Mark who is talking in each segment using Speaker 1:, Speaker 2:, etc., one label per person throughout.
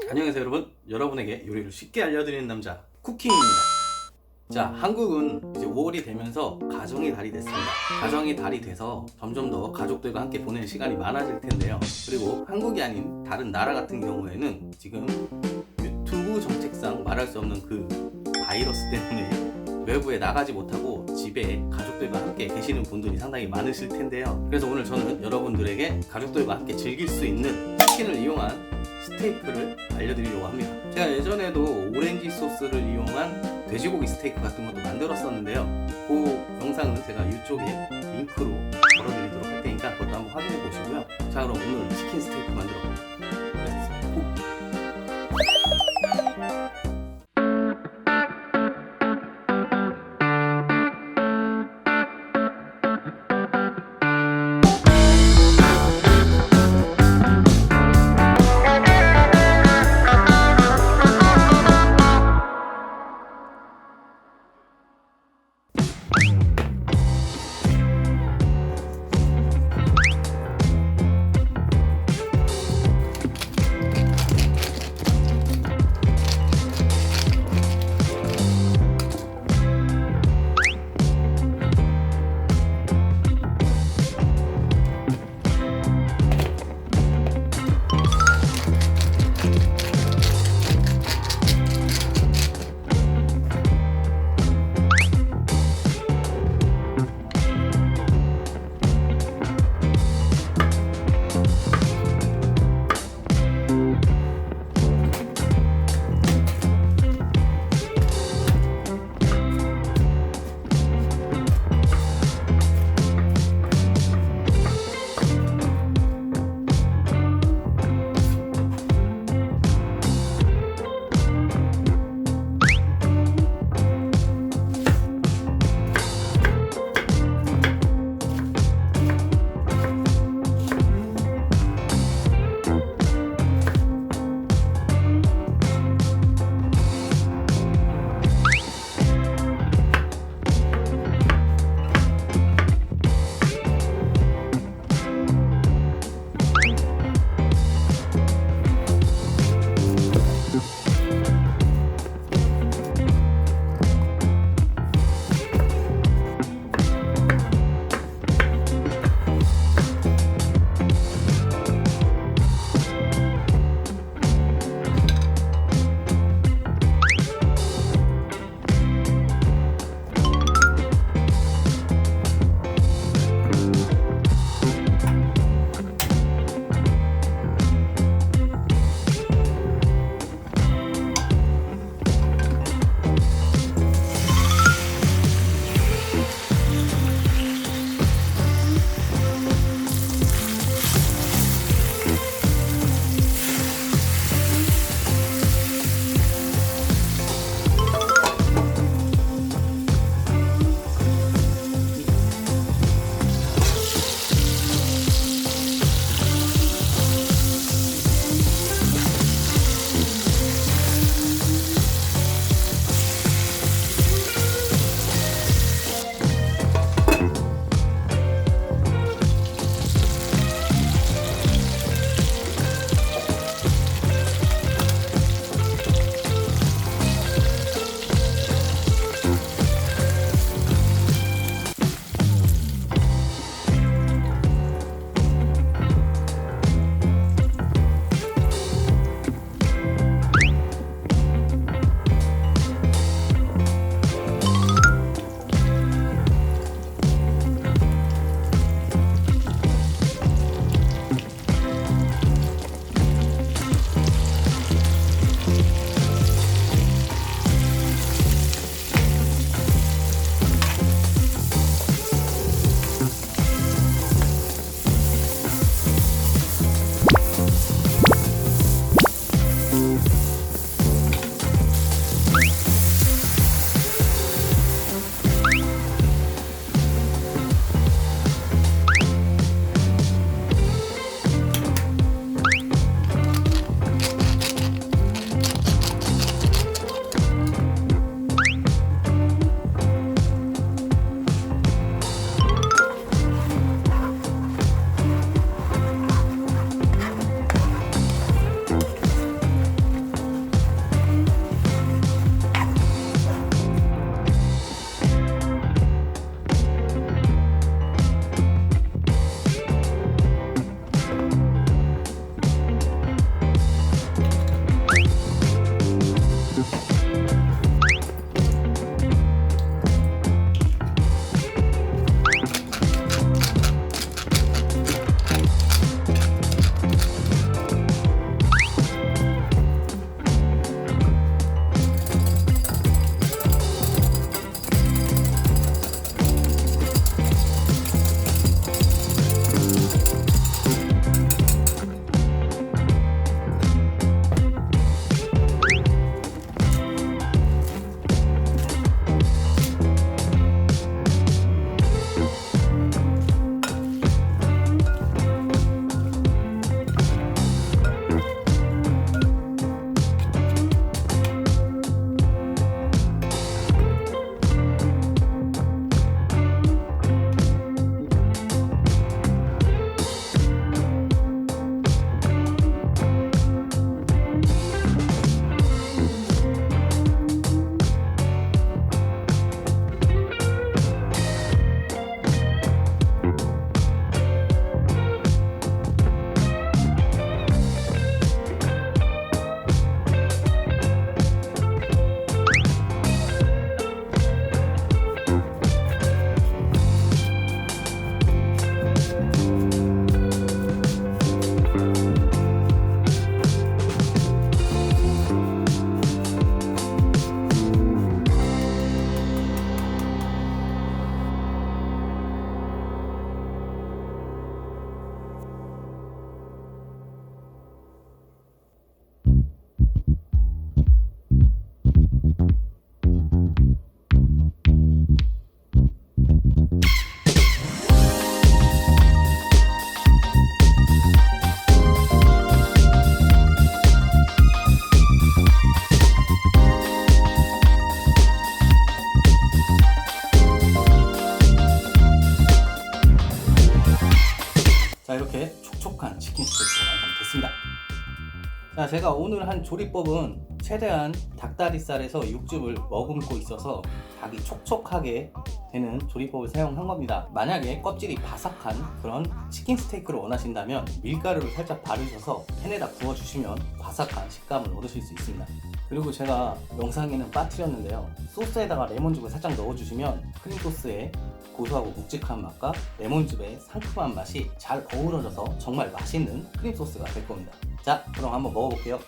Speaker 1: 안녕하세요 여러분. 여러분에게 요리를 쉽게 알려드리는 남자 쿠킹입니다. 자, 한국은 이제 5월이 되면서 가정의 달이 됐습니다. 가정의 달이 돼서 점점 더 가족들과 함께 보내는 시간이 많아질 텐데요. 그리고 한국이 아닌 다른 나라 같은 경우에는 지금 유튜브 정책상 말할 수 없는 그 바이러스 때문에 외부에 나가지 못하고 집에 가족들과 함께 계시는 분들이 상당히 많으실 텐데요. 그래서 오늘 저는 여러분들에게 가족들과 함께 즐길 수 있는 치킨을 이용한 스테이크를 알려드리려고 합니다. 제가 예전에도 오렌지 소스를 이용한 돼지고기 스테이크 같은 것도 만들었었는데요. 그 영상은 제가 이쪽에 링크로 걸어드리도록 할 테니까 그것도 한번 확인해 보시고요. 자, 그럼 오늘 치킨 스테이크 만들어 보겠습니다. 자, 제가 오늘 한 조리법은 최대한 닭다리살에서 육즙을 머금고 있어서 닭이 촉촉하게 되는 조리법을 사용한 겁니다. 만약에 껍질이 바삭한 그런 치킨 스테이크를 원하신다면 밀가루를 살짝 바르셔서 팬에다 구워주시면 바삭한 식감을 얻으실 수 있습니다. 그리고 제가 영상에는 빠뜨렸는데요, 소스에다가 레몬즙을 살짝 넣어주시면 크림소스의 고소하고 묵직한 맛과 레몬즙의 상큼한 맛이 잘 어우러져서 정말 맛있는 크림소스가 될 겁니다. 자, 그럼 한번 먹어볼게요.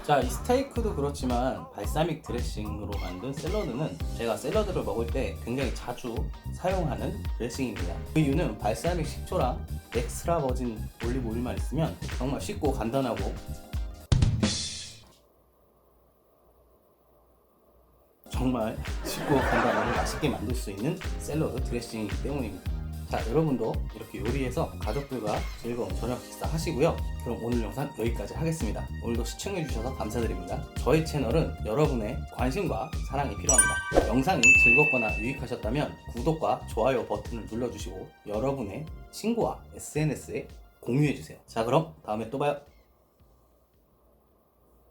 Speaker 1: 자, 이 스테이크도 그렇지만 발사믹 드레싱으로 만든 샐러드는 제가 샐러드를 먹을 때 굉장히 자주 사용하는 드레싱입니다. 그 이유는 발사믹 식초랑 엑스트라 버진 올리브 오일만 있으면 정말 쉽고 간단하고 정말 쉽고 간단하고 맛있게 만들 수 있는 샐러드 드레싱이기 때문입니다. 자, 여러분도 이렇게 요리해서 가족들과 즐거운 저녁 식사 하시고요. 그럼 오늘 영상 여기까지 하겠습니다. 오늘도 시청해주셔서 감사드립니다. 저희 채널은 여러분의 관심과 사랑이 필요합니다. 영상이 즐겁거나 유익하셨다면 구독과 좋아요 버튼을 눌러주시고 여러분의 친구와 SNS에 공유해주세요. 자, 그럼 다음에 또 봐요.